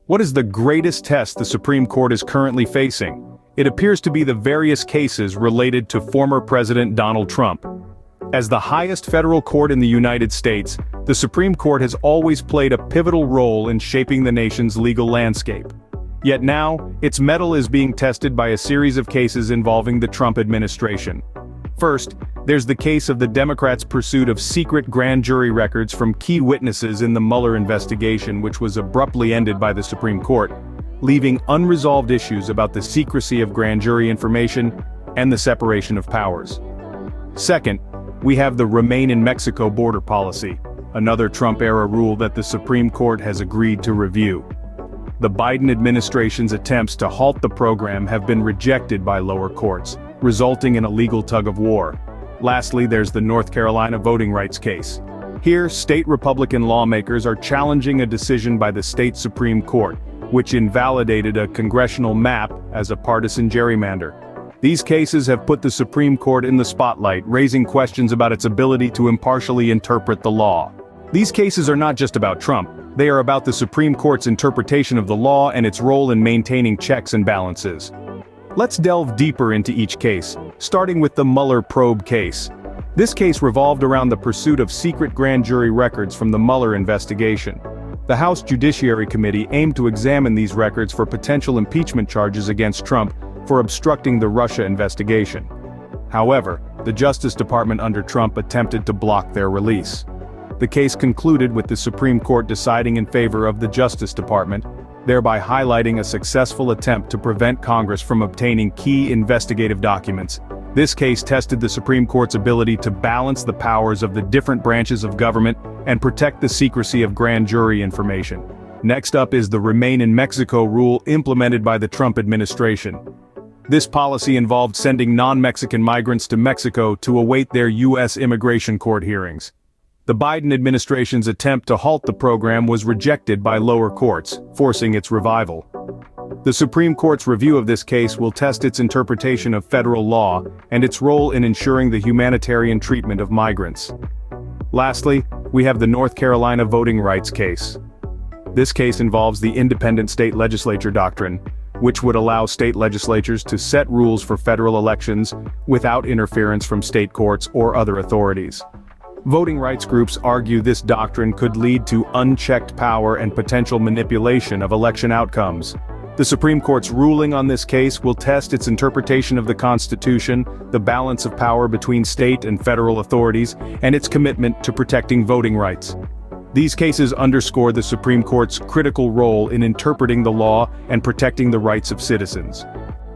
What is the greatest test the Supreme Court is currently facing? It appears to be the various cases related to former President Donald Trump. As the highest federal court in the United States, the Supreme Court has always played a pivotal role in shaping the nation's legal landscape. Yet now, its mettle is being tested by a series of cases involving the Trump administration. First, there's the case of the Democrats' pursuit of secret grand jury records from key witnesses in the Mueller investigation, which was abruptly ended by the Supreme Court, leaving unresolved issues about the secrecy of grand jury information and the separation of powers. Second, we have the Remain in Mexico border policy, another Trump-era rule that the Supreme Court has agreed to review. The Biden administration's attempts to halt the program have been rejected by lower courts, resulting in a legal tug-of-war. Lastly, there's the North Carolina voting rights case. Here, state Republican lawmakers are challenging a decision by the state Supreme Court, which invalidated a congressional map as a partisan gerrymander. These cases have put the Supreme Court in the spotlight, raising questions about its ability to impartially interpret the law. These cases are not just about Trump, they are about the Supreme Court's interpretation of the law and its role in maintaining checks and balances. Let's delve deeper into each case, starting with the Mueller probe case. This case revolved around the pursuit of secret grand jury records from the Mueller investigation. The House Judiciary Committee aimed to examine these records for potential impeachment charges against Trump for obstructing the Russia investigation. However, the Justice Department under Trump attempted to block their release. The case concluded with the Supreme Court deciding in favor of the Justice Department, thereby highlighting a successful attempt to prevent Congress from obtaining key investigative documents. This case tested the Supreme Court's ability to balance the powers of the different branches of government and protect the secrecy of grand jury information. Next up is the Remain in Mexico rule implemented by the Trump administration. This policy involved sending non-Mexican migrants to Mexico to await their U.S. immigration court hearings. The Biden administration's attempt to halt the program was rejected by lower courts, forcing its revival. The Supreme Court's review of this case will test its interpretation of federal law and its role in ensuring the humanitarian treatment of migrants. Lastly, we have the North Carolina voting rights case. This case involves the independent state legislature doctrine, which would allow state legislatures to set rules for federal elections without interference from state courts or other authorities. Voting rights groups argue this doctrine could lead to unchecked power and potential manipulation of election outcomes. The Supreme Court's ruling on this case will test its interpretation of the Constitution, the balance of power between state and federal authorities, and its commitment to protecting voting rights. These cases underscore the Supreme Court's critical role in interpreting the law and protecting the rights of citizens.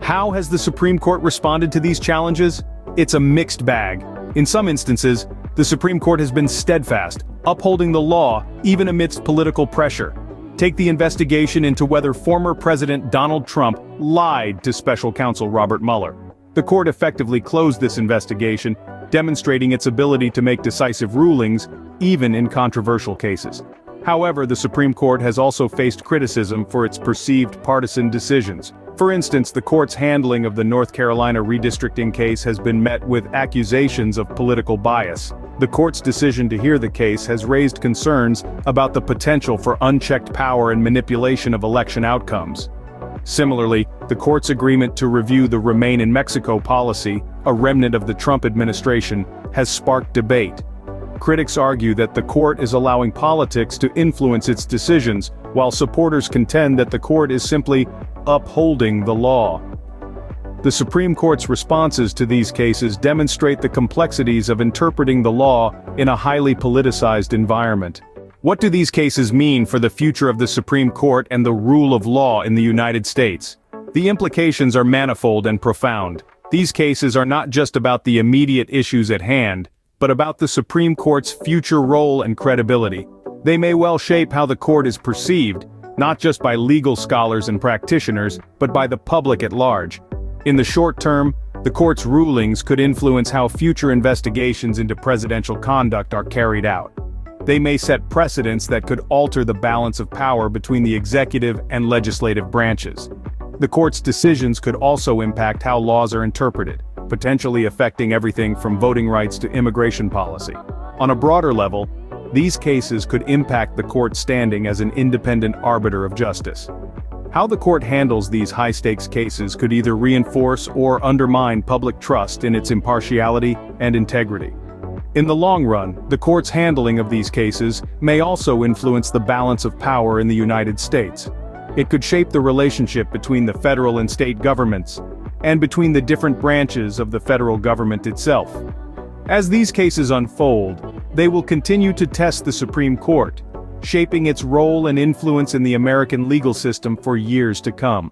How has the Supreme Court responded to these challenges? It's a mixed bag. In some instances, the Supreme Court has been steadfast, upholding the law even amidst political pressure. Take the investigation into whether former President Donald Trump lied to special counsel Robert Mueller. The court effectively closed this investigation, demonstrating its ability to make decisive rulings, even in controversial cases. However, the Supreme Court has also faced criticism for its perceived partisan decisions. For instance, the court's handling of the North Carolina redistricting case has been met with accusations of political bias. The court's decision to hear the case has raised concerns about the potential for unchecked power and manipulation of election outcomes. Similarly, the court's agreement to review the Remain in Mexico policy, a remnant of the Trump administration, has sparked debate. Critics argue that the court is allowing politics to influence its decisions, while supporters contend that the court is simply upholding the law. The Supreme Court's responses to these cases demonstrate the complexities of interpreting the law in a highly politicized environment. What do these cases mean for the future of the Supreme Court and the rule of law in the United States? The implications are manifold and profound. These cases are not just about the immediate issues at hand, but about the Supreme Court's future role and credibility. They may well shape how the court is perceived, not just by legal scholars and practitioners, but by the public at large. In the short term, the court's rulings could influence how future investigations into presidential conduct are carried out. They may set precedents that could alter the balance of power between the executive and legislative branches. The court's decisions could also impact how laws are interpreted, potentially affecting everything from voting rights to immigration policy. On a broader level, These cases could impact the court's standing as an independent arbiter of justice. How the court handles these high-stakes cases could either reinforce or undermine public trust in its impartiality and integrity. In the long run, the court's handling of these cases may also influence the balance of power in the United States. It could shape the relationship between the federal and state governments, and between the different branches of the federal government itself. As these cases unfold, they will continue to test the Supreme Court, shaping its role and influence in the American legal system for years to come.